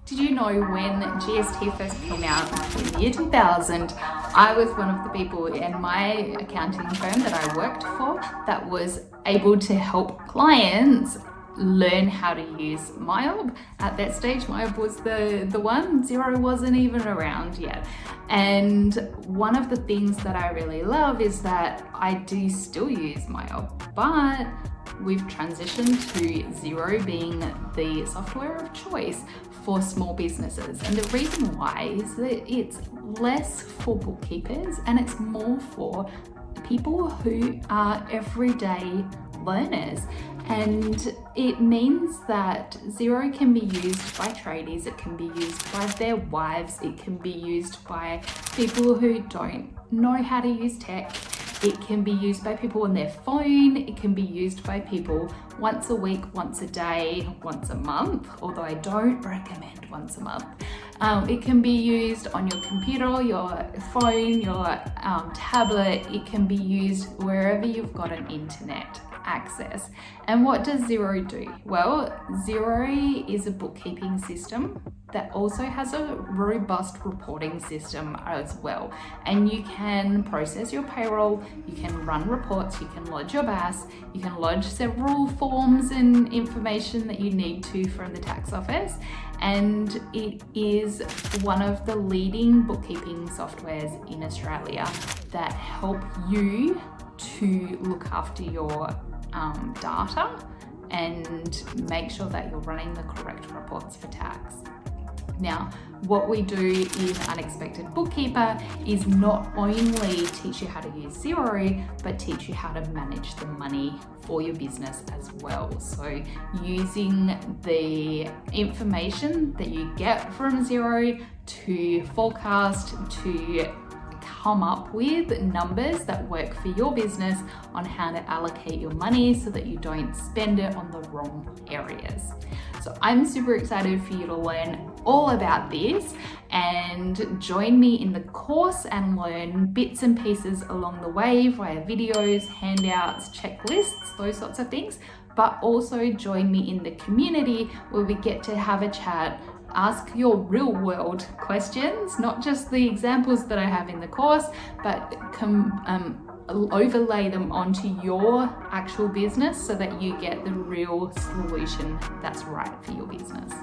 Did you know when GST first came out in the year 2000, I was one of the people in my accounting firm that I worked for that was able to help clients learn how to use MYOB. At that stage, MYOB was the one. Xero wasn't even around yet. And one of the things that I really love is that I do still use MYOB, but we've transitioned to Xero being the software of choice for small businesses. And the reason why is that it's less for bookkeepers and it's more for people who are everyday learners. And it means that Xero can be used by tradies, it can be used by their wives, it can be used by people who don't know how to use tech. It can be used by people on their phone. It can be used by people once a week, once a day, once a month, although I don't recommend once a month. It can be used on your computer, your phone, your tablet. It can be used wherever you've got an internet access. And what does Xero do? Well, Xero is a bookkeeping system that also has a robust reporting system as well. And you can process your payroll, you can run reports, you can lodge your BAS, you can lodge several forms and information that you need to from the tax office. And it is one of the leading bookkeeping softwares in Australia that help you to look after your data and make sure that you're running the correct reports for tax. Now, what we do in Unexpected Bookkeeper is not only teach you how to use Xero, but teach you how to manage the money for your business as well. So using the information that you get from Xero to forecast, to come up with numbers that work for your business on how to allocate your money so that you don't spend it on the wrong areas. So I'm super excited for you to learn all about this and join me in the course and learn bits and pieces along the way via videos, handouts, checklists, those sorts of things. But also join me in the community where we get to have a chat, ask your real world questions, not just the examples that I have in the course, but overlay them onto your actual business so that you get the real solution that's right for your business.